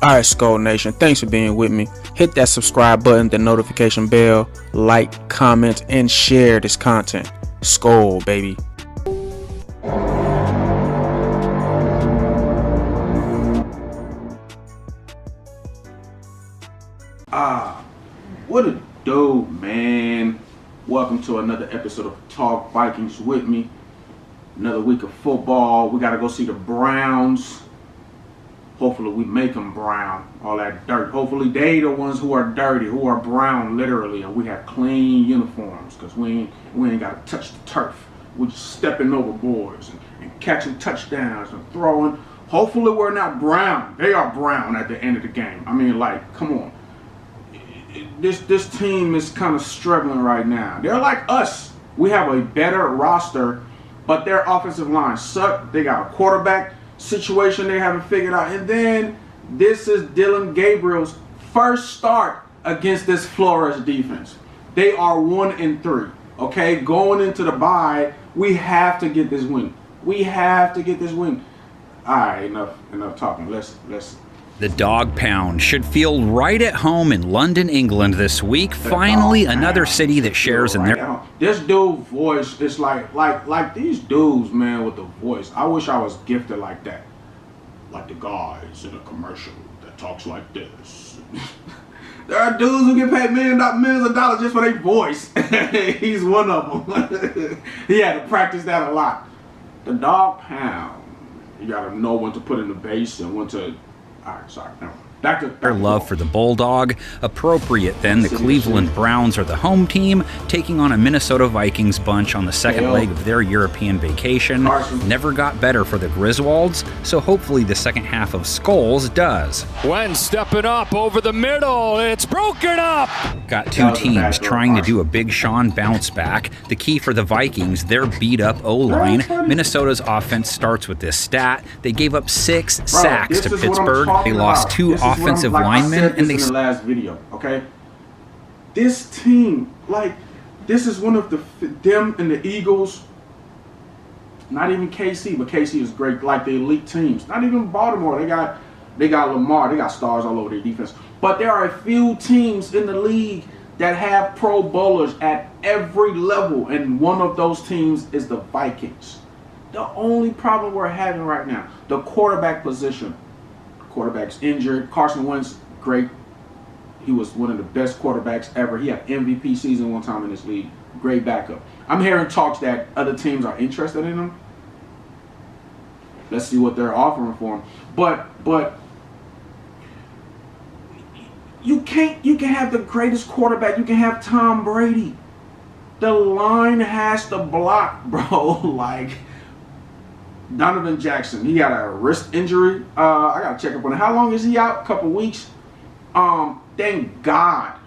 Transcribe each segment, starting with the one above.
Alright, Skull Nation, thanks for being with me. Hit that subscribe button, the notification bell, like, comment, and share this content. Skull, baby. What a dope, man. Welcome to another episode of Talk Vikings with me. Another week of football. We got to go see the Browns. Hopefully we make them brown, all that dirt. Hopefully they the ones who are dirty, who are brown literally, and we have clean uniforms because we ain't got to touch the turf. We're just stepping over boards and catching touchdowns and throwing. Hopefully we're not brown. They are brown at the end of the game. I mean, like, come on. This team is kind of struggling right now. They're like us. We have a better roster, but their offensive line suck. They got a quarterback situation they haven't figured out. And then this is Dylan Gabriel's first start against this Flores defense. They are 1-3. Okay, going into the bye, we have to get this win. We have to get this win. All right, enough talking. Let's. The Dog Pound should feel right at home in London, England this week. Finally, another city that shares in their... This dude's voice is like these dudes, man, with the voice. I wish I was gifted like that. Like the guys in a commercial that talks like this. There are dudes who get paid millions of dollars just for their voice. He's one of them. He had to practice that a lot. The Dog Pound. You got to know when to put in the bass and when to... All right, sorry. No. Their love for the Bulldog. Appropriate then, the Cleveland Browns are the home team, taking on a Minnesota Vikings bunch on the second leg of their European vacation. Never got better for the Griswolds, so hopefully the second half of Skulls does. When stepping up over the middle, it's broken up! Got two teams trying to do a Big Sean bounce back. The key for the Vikings, their beat-up O-line. Minnesota's offense starts with this stat. They gave up 6 sacks to Pittsburgh. They lost 2 offensive linemen, and they in the last video, okay? This team, this is one of them and the Eagles. Not even KC, but KC is great. Like the elite teams. Not even Baltimore. They got Lamar. They got stars all over their defense. But there are a few teams in the league that have Pro Bowlers at every level, and one of those teams is the Vikings. The only problem we're having right now, the quarterback position. Quarterback's injured. Carson Wentz, great. He was one of the best quarterbacks ever. He had MVP season one time in this league. Great backup. I'm hearing talks that other teams are interested in him. Let's see what they're offering for him. But you can have the greatest quarterback. You can have Tom Brady. The line has to block, bro. Like Donovan Jackson, he got a wrist injury. I gotta check up on it. How long is he out? A couple weeks. Thank God.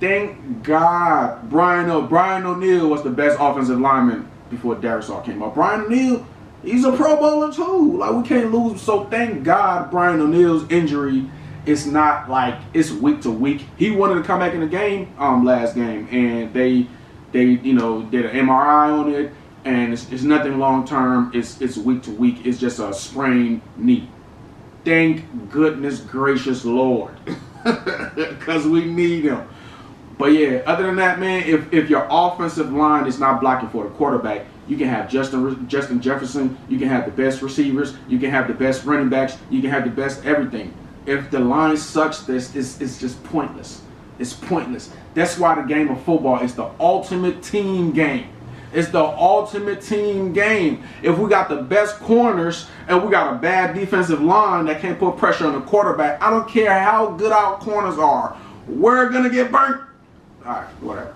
Brian O'Neill was the best offensive lineman before Darius came up. Brian O'Neill, he's a Pro Bowler too. Like, we can't lose. So thank God Brian O'Neill's injury is not like it's week to week. He wanted to come back in the game last game, and they did an MRI on it. And it's nothing long term. It's week to week. It's just a sprained knee. Thank goodness gracious Lord, because we need him. But yeah, other than that, man, if your offensive line is not blocking for the quarterback, you can have Justin Jefferson. You can have the best receivers. You can have the best running backs. You can have the best everything. If the line sucks, it's just pointless. It's pointless. That's why the game of football is the ultimate team game. It's the ultimate team game. If we got the best corners and we got a bad defensive line that can't put pressure on the quarterback, I don't care how good our corners are. We're going to get burnt. All right, whatever.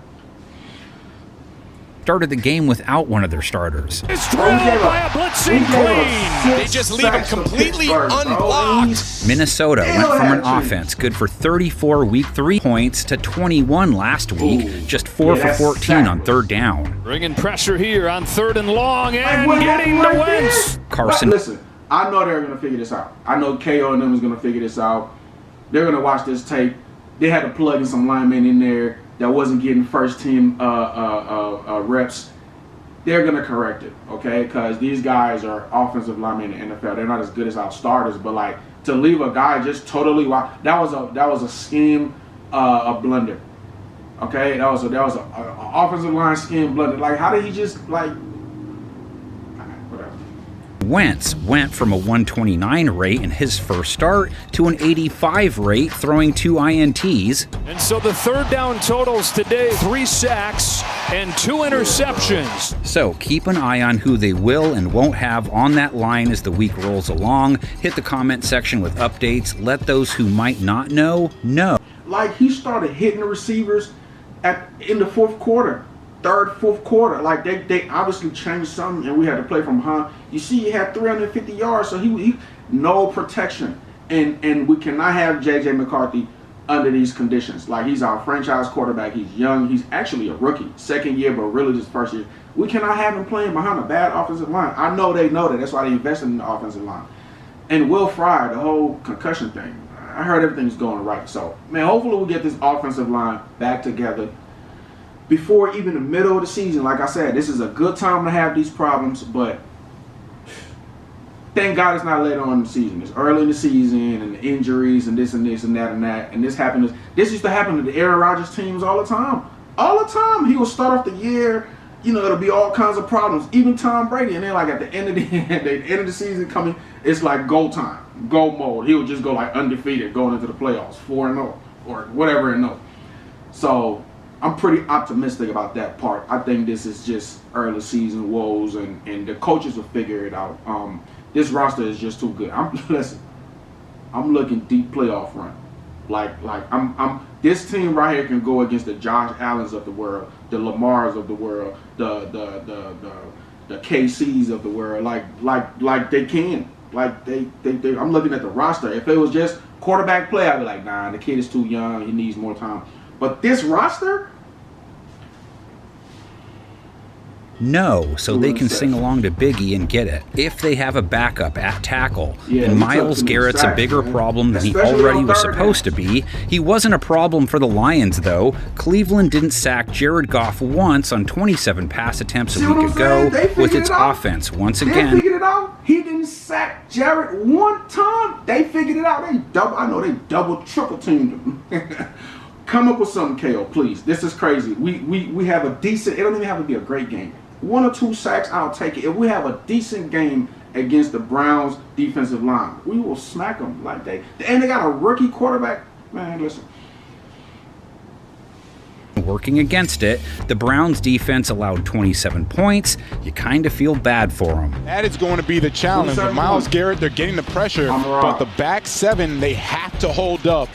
Started the game without one of their starters. It's drilled by a blitzing queen. They just leave him completely unblocked. Minnesota went from an offense good for 34 week 3 points to 21 last week, just 4 for 14 on third down. Bringing pressure here on 3rd and long and getting the Wentz. Carson. Listen, I know they're going to figure this out. I know KO and them is going to figure this out. They're going to watch this tape. They had to plug in some linemen in there that wasn't getting first team reps. they're going to correct it, okay? Because these guys are offensive linemen in the NFL. They're not as good as our starters, but like to leave a guy just totally wild, that was a scheme, a blunder, okay? That was a offensive line scheme blunder. Like, how did he just like? Whatever. Wentz went from a 129 rate in his first start to an 85 rate, throwing 2 INTs. And so the third down totals today, 3 sacks and 2 interceptions. So keep an eye on who they will and won't have on that line as the week rolls along. Hit the comment section with updates. Let those who might not know. Like, he started hitting the receivers in the fourth quarter. Fourth quarter, like they obviously changed something, and we had to play from behind. You see, he had 350 yards, so he no protection, and we cannot have JJ McCarthy under these conditions. Like, he's our franchise quarterback. He's young. He's actually a rookie, second year, but really just first year. We cannot have him playing behind a bad offensive line. I know they know that. That's why they invested in the offensive line. And Will Fry, the whole concussion thing. I heard everything's going right. So, man, hopefully we get this offensive line back together before even the middle of the season. Like I said, this is a good time to have these problems, but thank God it's not later on in the season. It's early in the season, and the injuries and this and this and that and that. And this happened. This used to happen to the Aaron Rodgers teams all the time. All the time. He will start off the year, you know, it'll be all kinds of problems. Even Tom Brady. And then like at the end of the season coming, it's like go time, go mode. He would just go like undefeated going into the playoffs, 4-0 or whatever and no. So I'm pretty optimistic about that part. I think this is just early season woes, and the coaches will figure it out. This roster is just too good. I'm looking deep playoff run. Like I'm this team right here can go against the Josh Allens of the world, the Lamars of the world, the KCs of the world. Like they can. Like they I'm looking at the roster. If it was just quarterback play, I'd be like, nah, the kid is too young. He needs more time. But this roster? No, so they can sing along to Biggie and get it. If they have a backup at tackle, and Myles Garrett's a bigger problem than he already was supposed to be. He wasn't a problem for the Lions, though. Cleveland didn't sack Jared Goff once on 27 pass attempts a week ago with its offense. Once again, they figured it out. He didn't sack Jared one time. They figured it out. I know they double, triple teamed him. Come up with something, KO, please. This is crazy. We have a decent, it don't even have to be a great game. 1 or 2 sacks, I'll take it. If we have a decent game against the Browns defensive line, we will smack them like and they got a rookie quarterback. Man, listen. Working against it, the Browns defense allowed 27 points. You kind of feel bad for them. That is going to be the challenge. With Myles Garrett, they're getting the pressure, but the back 7, they have to hold up.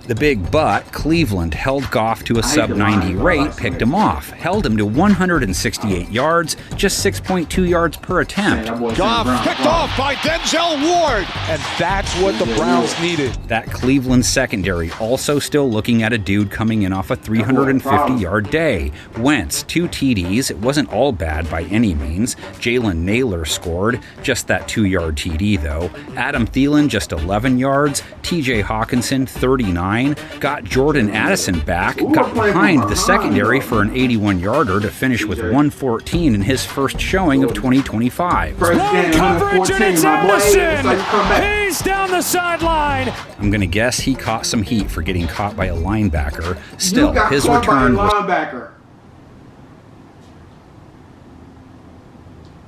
The big but, Cleveland held Goff to a sub-90 rate, picked him off, held him to 168 yards, just 6.2 yards per attempt. Goff picked off by Denzel Ward, and that's what the Browns needed. That Cleveland secondary also still looking at a dude coming in off a 350-yard day. Wentz, 2 TDs. It wasn't all bad by any means. Jalen Naylor scored, just that 2-yard TD though. Adam Thielen, just 11 yards. TJ Hawkinson, 39. Got Jordan Addison back, got behind the secondary for an 81-yarder to finish with 114 in his first showing of 2025. Blown coverage, and it's Addison! He's down the sideline! I'm going to guess he caught some heat for getting caught by a linebacker. Still, his return was...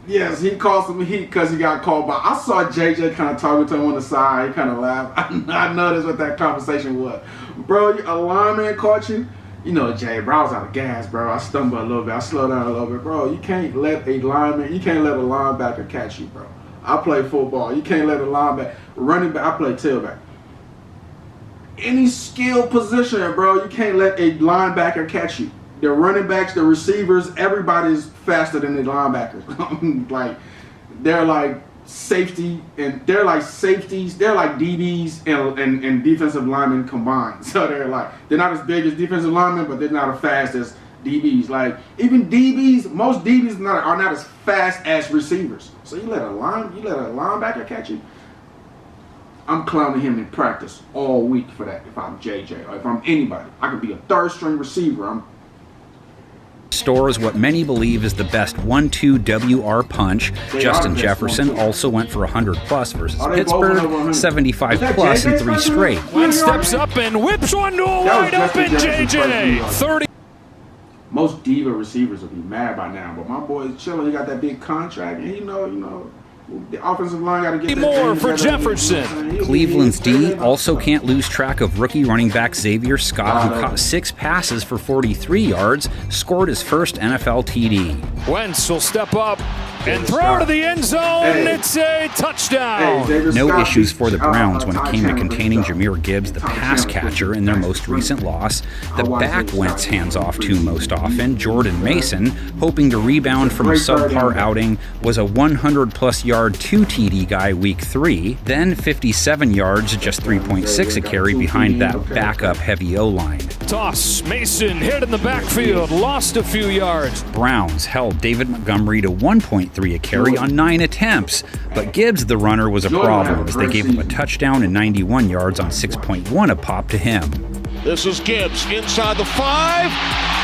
Yes, he caught some heat because he got called by. I saw JJ kind of talking to him on the side. He kind of laughed. I noticed what that conversation was. Bro, a lineman caught you. You know, Jay, bro, I was out of gas, bro. I stumbled a little bit. I slowed down a little bit. Bro, you can't let a linebacker catch you, bro. I play football. You can't let a linebacker, running back, I play tailback. Any skill position, bro, you can't let a linebacker catch you. The running backs, the receivers, everybody's faster than the linebackers. Like, they're like safety, and they're like safeties, they're like DBs and defensive linemen combined. So they're not as big as defensive linemen, but they're not as fast as DBs. Like, even DBs, most DBs are not as fast as receivers. So you let a linebacker catch you. I'm clowning him in practice all week for that. If I'm JJ or if I'm anybody, I could be a third string receiver. stores what many believe is the best 1-2 WR punch. Justin Jefferson also went for 100+ versus Pittsburgh, 75+ in 3 straight. Wentz steps up and whips one to a wide open JJ. 30. Most diva receivers will be mad by now, but my boy is chilling. He got that big contract, and you know, the offensive line got to get more for Jefferson. Cleveland's D also can't lose track of rookie running back Xavier Scott, who caught 6 passes for 43 yards, scored his first NFL TD. Wentz will step up and throw to the end zone. It's a touchdown. No issues for the Browns when it came to containing Jahmyr Gibbs, the pass catcher, in their most recent loss. The back Wentz hands off to most often. Jordan Mason, hoping to rebound from a subpar outing, was a 100+ yard 2 TD guy week 3. Then 57 yards, just 3.6 a carry behind that backup heavy O-line. Toss. Mason hit in the backfield, lost a few yards. Browns held David Montgomery to 1.3 a carry on 9 attempts, but Gibbs, the runner, was a problem as they gave him a touchdown and 91 yards on 6.1 a pop to him. This is Gibbs inside the 5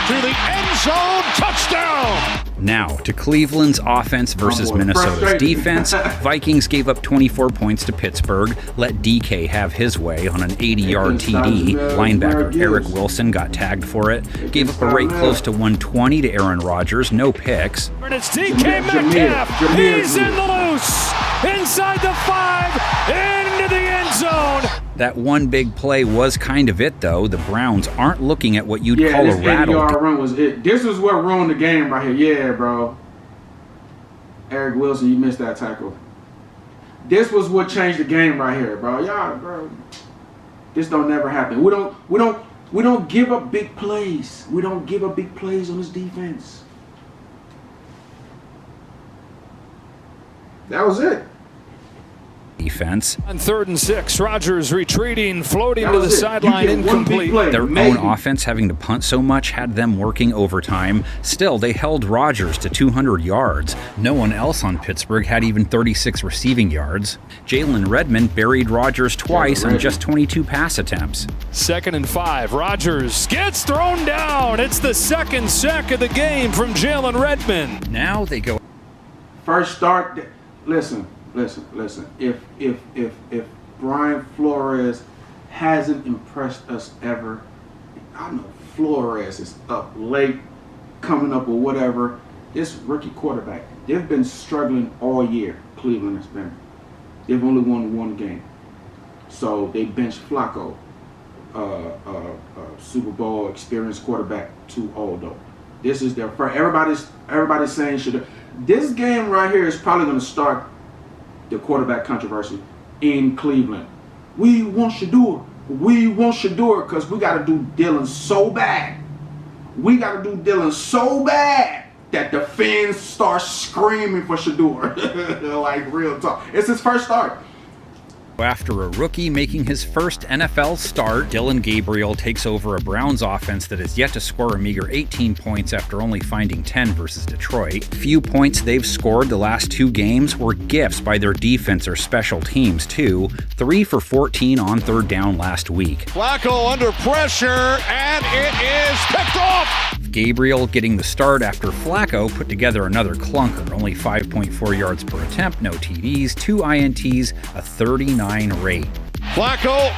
to the end zone, touchdown! Now to Cleveland's offense versus Minnesota's defense. Vikings gave up 24 points to Pittsburgh, let DK have his way on an 80-yard TD. Linebacker Eric Wilson got tagged for it. Gave up a rate close to 120 to Aaron Rodgers, no picks. And it's DK Metcalf. He's in the loose. Inside the 5, into the end zone. That one big play was kind of it, though. The Browns aren't looking at what you'd call a rattle. Run was it. This is what ruined the game right here. Yeah, bro. Eric Wilson, you missed that tackle. This was what changed the game right here, bro. Y'all, bro. This don't never happen. We don't give up big plays. We don't give up big plays on this defense. That was it. Defense. On 3rd and 6, Rodgers retreating, floating to the sideline, incomplete. Their own offense having to punt so much had them working overtime. Still, they held Rodgers to 200 yards. No one else on Pittsburgh had even 36 receiving yards. Jalen Redmond buried Rodgers twice on just 22 pass attempts. 2nd and 5, Rodgers gets thrown down. It's the 2nd sack of the game from Jalen Redmond. Now they go. First start. Listen. If Brian Flores hasn't impressed us ever, I know Flores is up late, coming up or whatever. This rookie quarterback, they've been struggling all year. Cleveland has been. They've only won 1 game, so they benched Flacco, Super Bowl experienced quarterback, too old though. This is their first. Everybody's saying should. This game right here is probably going to start the quarterback controversy in Cleveland. We want Shador. We want Shador because we got to do Dylan so bad. We got to do Dylan so bad that the fans start screaming for Shador. Like real talk. It's his first start. After a rookie making his first NFL start, Dylan Gabriel takes over a Browns offense that has yet to score a meager 18 points after only finding 10 versus Detroit. Few points they've scored the last 2 games were gifts by their defense or special teams, too. 3 for 14 on 3rd down last week. Flacco under pressure, and it is picked off! Gabriel getting the start after Flacco put together another clunker, only 5.4 yards per attempt, no TDs, 2 INTs, a 39 rate. Flacco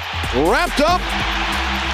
wrapped up,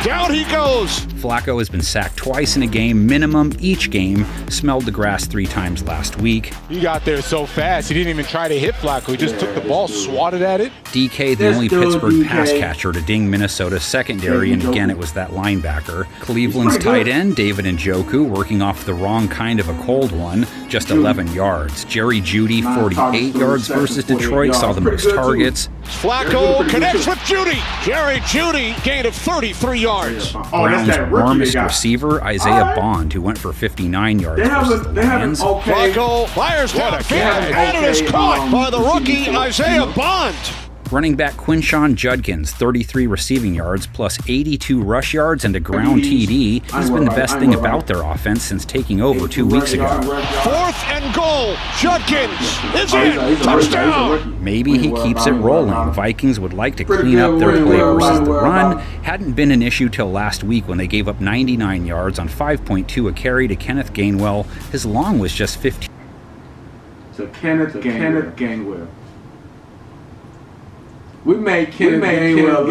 down he goes. Flacco has been sacked twice in a game, minimum each game, smelled the grass 3 times last week. He got there so fast, he didn't even try to hit Flacco. He just took the ball, swatted at it. DK, the only Pittsburgh pass catcher to ding Minnesota's secondary, and again it was that linebacker. Cleveland's tight end, David Njoku, working off the wrong kind of a cold one, just 11 yards. Jerry Jeudy, 48 yards versus Detroit, saw the most targets. Flacco connects with Jeudy. Jerry Jeudy gained of 33 yards. Browns' warmest receiver, Isaiah Bond, who went for 59 yards versus the Lions. Flacco fires downfield, and it is caught by the rookie Isaiah Bond. Running back Quinshon Judkins, 33 receiving yards plus 82 rush yards and a ground TD. He's been the best thing about their offense since taking over 2 weeks ago. 4th and goal. Judkins is in. Touchdown. Maybe he keeps it rolling. Vikings would like to clean up their play versus the run. Hadn't been an issue till last week when they gave up 99 yards on 5.2 a carry to Kenneth Gainwell. His long was just 15. To Kenneth Gainwell. We made Kenneth Gainwell.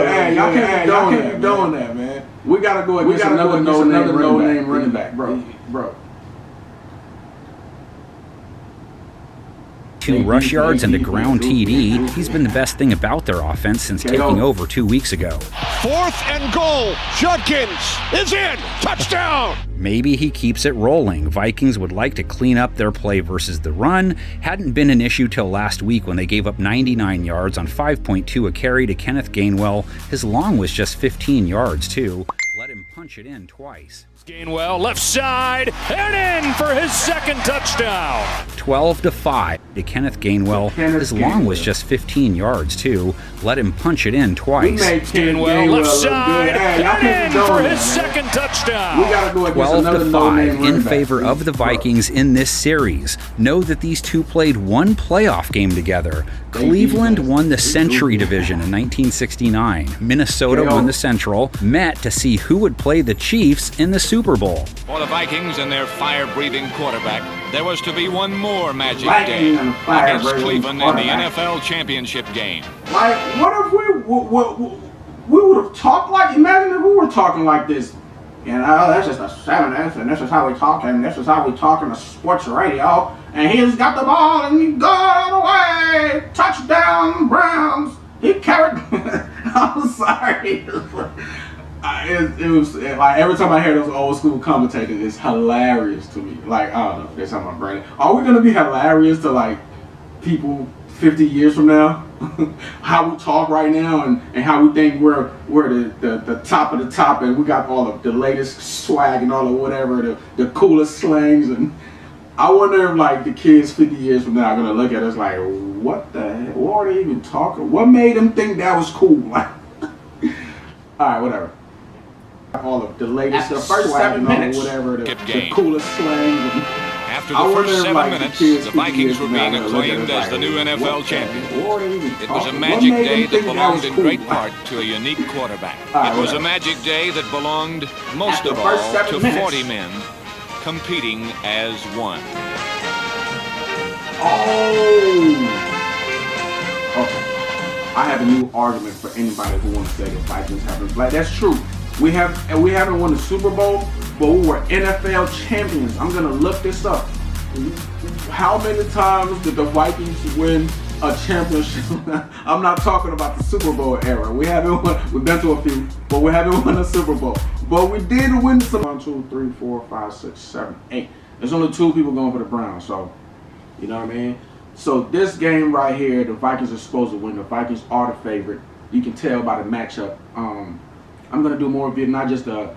Hey, y'all can't be doing that, man. We gotta go against another no-name running back, bro. 2 rush yards and a ground TD. He's been the best thing about their offense since taking over 2 weeks ago. 4th and goal. Judkins is in. Touchdown. Maybe he keeps it rolling. Vikings would like to clean up their play versus the run. Hadn't been an issue till last week when they gave up 99 yards on 5.2 a carry to Kenneth Gainwell. His long was just 15 yards, too. Let him punch it in twice. Gainwell left side and in for his second touchdown. 12-5 to Kenneth Gainwell. His long was just 15 yards, too. Let him punch it in twice. Gainwell left side and in for his second touchdown. 12-5 in favor of the Vikings in this series. Know that these two played one playoff game together. Cleveland won the Century Division in 1969. Minnesota won the Central. Met to see who would play the Chiefs in the Super Bowl. For the Vikings and their fire-breathing quarterback, there was to be one more magic day against Cleveland in the NFL championship game. Like, what if we would have talked like, imagine if we were talking like this. You know, that's just a 7th, and this is how we talk, and this is how we talk in the sports radio. And he's got the ball, and he goes all the way. Touchdown, Browns. He carried. I'm sorry. It was like every time I hear those old school commentators, it's hilarious to me. Like, I don't know if they're talking about Brandon. Are we gonna be hilarious to like people 50 years from now? How we talk right now and how we think we're the top of the top, and we got all of the latest swag and all of whatever, the coolest slangs. And I wonder if like the kids 50 years from now are gonna look at us like, what the heck? What are they even talking? What made them think that was cool? Like, all right, whatever. All of the latest, the first 7 minutes, whatever, the coolest slangs. After the first 7 minutes, the Vikings were being acclaimed as the new NFL champions. It was a magic day that belonged in great part to a unique quarterback. It was a magic day that belonged most of all to 40 men competing as one. Oh! Okay. I have a new argument for anybody who wants to say the Vikings haven't. Like, that's true. We haven't won the Super Bowl, but we were NFL champions. I'm gonna look this up. How many times did the Vikings win a championship? I'm not talking about the Super Bowl era. We haven't won. We've been to a few, but we haven't won a Super Bowl. But we did win some. 1, 2, 3, 4, 5, 6, 7, 8. There's only 2 people going for the Browns, so you know what I mean. So this game right here, the Vikings are supposed to win. The Vikings are the favorite. You can tell by the matchup. I'm gonna do more video, not just the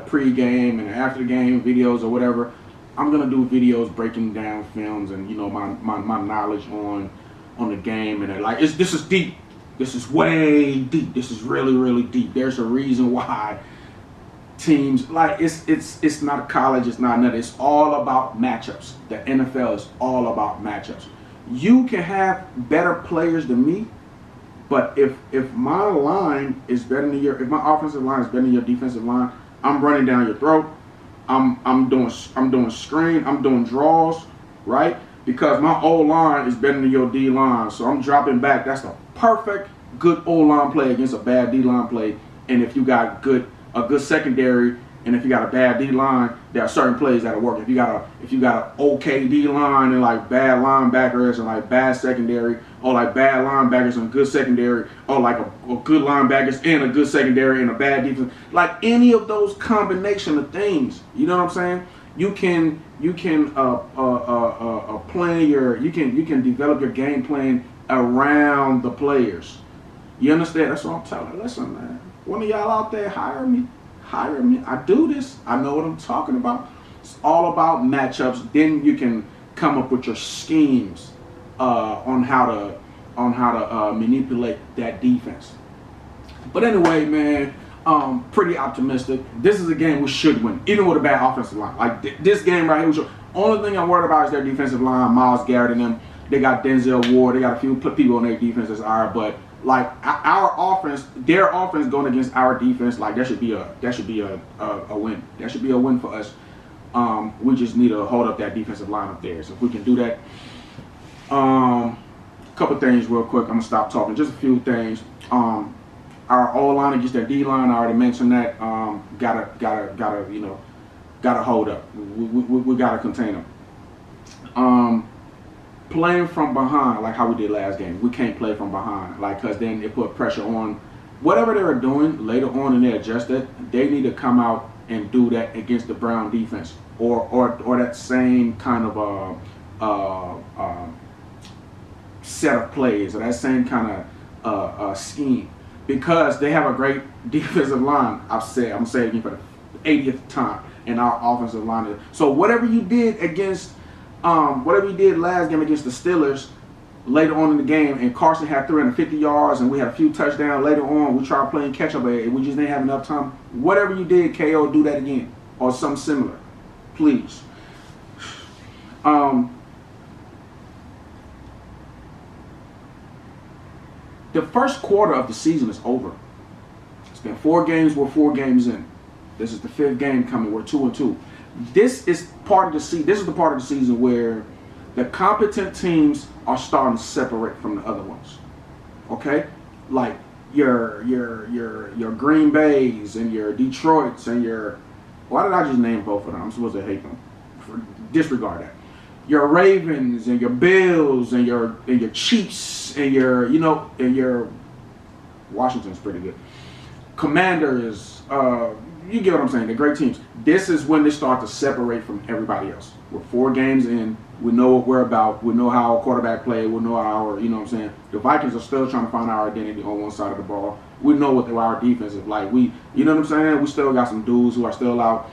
pre-game and after the game videos or whatever. I'm gonna do videos breaking down films and my knowledge on the game, and like this is deep. This is way deep. This is really deep. There's a reason why teams like it's not college. It's not nothing. It's all about matchups. The NFL is all about matchups. You can have better players than me. But if my line is better than if my offensive line is better than your defensive line, I'm running down your throat. I'm doing screen. I'm doing draws, right? Because my O line is better than your D line, so I'm dropping back. That's the perfect good O line play against a bad D line play. And if you got a good secondary, and if you got a bad D line, there are certain plays that'll work. If you got an okay D line and like bad linebackers and like bad secondary, or like bad linebackers and good secondary, or like a good linebackers and a good secondary and a bad defense, like any of those combination of things, you know what I'm saying? You can develop your game plan around the players. You understand? That's what I'm telling you. Listen, man. One of y'all out there, hire me. I do this. I know what I'm talking about. It's all about matchups. Then you can come up with your schemes on how on how to manipulate that defense. But anyway, man, pretty optimistic. This is a game we should win, even with a bad offensive line. Like this game right here, we should. Only thing I'm worried about is their defensive line. Myles Garrett and them. They got Denzel Ward. They got a few people on their defense that's alright, but like our offense, their offense going against our defense, like that should be a win. That should be a win for us. We just need to hold up that defensive line up there. So if we can do that, couple things real quick. I'm gonna stop talking. Just a few things. Our O line against their D line. I already mentioned that. Gotta hold up. We gotta contain them. Playing from behind, like how we did last game. We can't play from behind, like, because then it put pressure on whatever they were doing later on, and they adjusted. They need to come out and do that against the Brown defense, or that same kind of set of plays, or that same kind of scheme, because they have a great defensive line. I'm saying it again for the 80th time, and our offensive line is. So whatever you did against. Whatever he did last game against the Steelers later on in the game, and Carson had 350 yards and we had a few touchdowns later on, we tried playing catch up, and we just didn't have enough time. Whatever you did, KO, do that again or something similar, please. The first quarter of the season is over. It's been 4 games. We're 4 games in. This is the 5th game coming. We're 2-2. This is part of the season. This is the part of the season where the competent teams are starting to separate from the other ones. Okay, like your Green Bays and your Detroits and your. Why did I just name both of them? I'm supposed to hate them. Disregard that. Your Ravens and your Bills and your Chiefs and your Washington's pretty good. Commanders. You get what I'm saying? The great teams. This is when they start to separate from everybody else. We're 4 games in. We know what we're about. We know how our quarterback play. We know our, you know what I'm saying? The Vikings are still trying to find our identity on one side of the ball. We know what our defense is like. You know what I'm saying? We still got some dudes who are still out.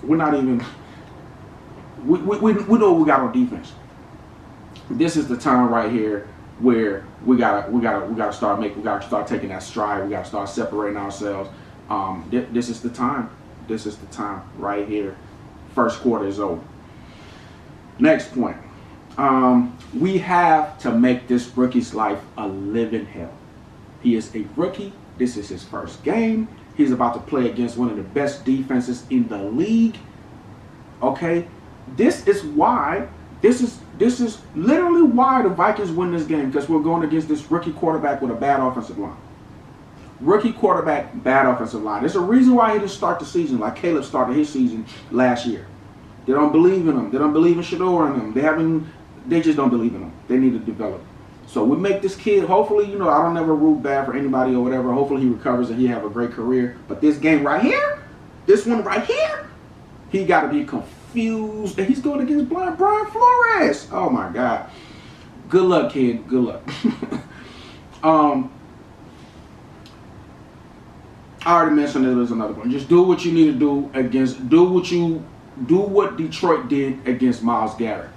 We're not even. We know what we got on defense. This is the time right here where we gotta start taking that stride. We gotta start separating ourselves. This is the time. This is the time right here. First quarter is over. Next point. We have to make this rookie's life a living hell. He is a rookie. This is his first game. He's about to play against one of the best defenses in the league. Okay? This is literally why the Vikings win this game, because we're going against this rookie quarterback with a bad offensive line. Rookie quarterback, bad offensive line. There's a reason why he didn't start the season like Caleb started his season last year. They don't believe in him. They don't believe in Shador and them. They just don't believe in him. They need to develop. So we make this kid, hopefully, I don't ever root bad for anybody or whatever. Hopefully he recovers and he have a great career. But this game right here, this one right here, he got to be confused. And he's going against Brian Flores. Oh, my God. Good luck, kid. Good luck. I already mentioned there was another one. Just do what you need to do do what Detroit did against Myles Garrett.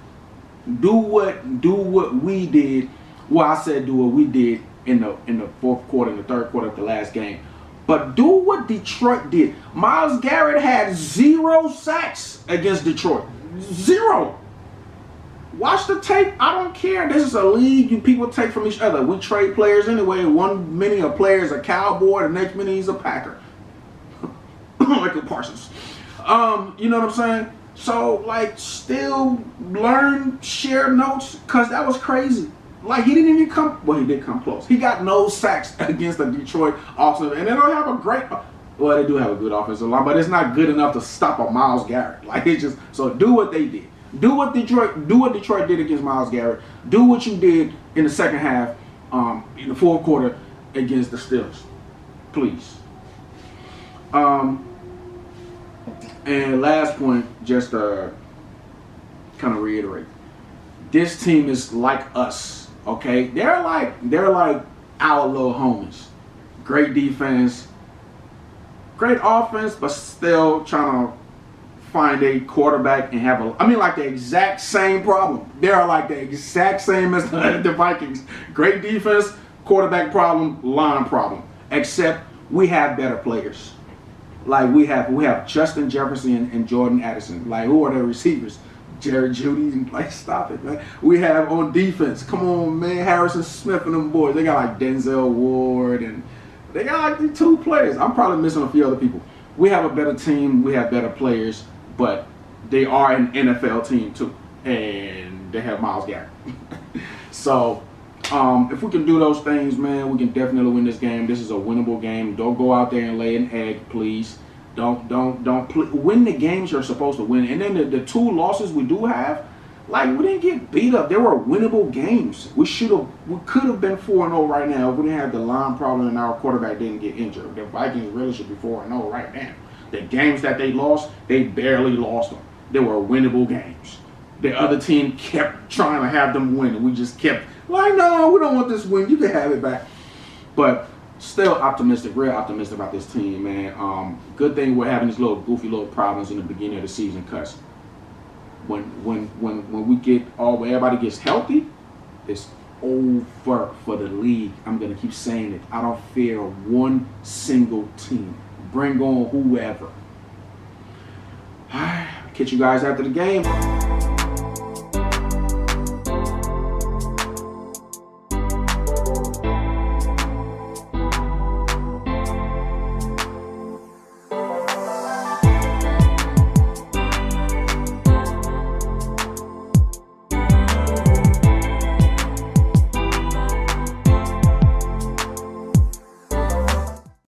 Do what we did. Well, I said do what we did in the 4th quarter, in the 3rd quarter of the last game. But do what Detroit did. Myles Garrett had 0 sacks against Detroit. 0. Watch the tape. I don't care. This is a league you people take from each other. We trade players anyway. One minute a player is a Cowboy, the next minute he's a Packer. Michael Parsons. You know what I'm saying? So, still learn, share notes, because that was crazy. He didn't even come, well, he did come close. He got no sacks against the Detroit offensive, and they don't have a great, well, they do have a good offensive line, but it's not good enough to stop a Myles Garrett. So do what they did. Do what Detroit did against Myles Garrett. Do what you did in the second half, in the 4th quarter against the Steelers. Please. And last point, just to kind of reiterate. This team is like us, okay? They're like our little homies. Great defense, great offense, but still trying to find a quarterback and have like the exact same problem. They are like the exact same as the Vikings. Great defense, quarterback problem, line problem. Except we have better players. Like we have Justin Jefferson and Jordan Addison. Like, who are their receivers? Jerry Jeudy. Like, stop it, man. We have on defense. Come on, man. Harrison Smith and them boys. They got like Denzel Ward, and they got like the 2 players. I'm probably missing a few other people. We have a better team. We have better players, but they are an NFL team too, and they have Myles Garrett. So if we can do those things, man, we can definitely win this game. This is a winnable game. Don't go out there and lay an egg, please. Don't win the games you're supposed to win. And then the 2 losses we do have, like, we didn't get beat up. They were winnable games. We could have been 4-0 right now if we didn't have the line problem and our quarterback didn't get injured. The Vikings really should be 4-0 right now. The games that they lost, they barely lost them. They were winnable games. The other team kept trying to have them win, and we just kept like, no, we don't want this win. You can have it back. But still optimistic, real optimistic about this team, man. Good thing we're having these little goofy little problems in the beginning of the season, cause when we get when everybody gets healthy, it's over for the league. I'm gonna keep saying it. I don't fear one single team. Bring on whoever. Catch you guys after the game.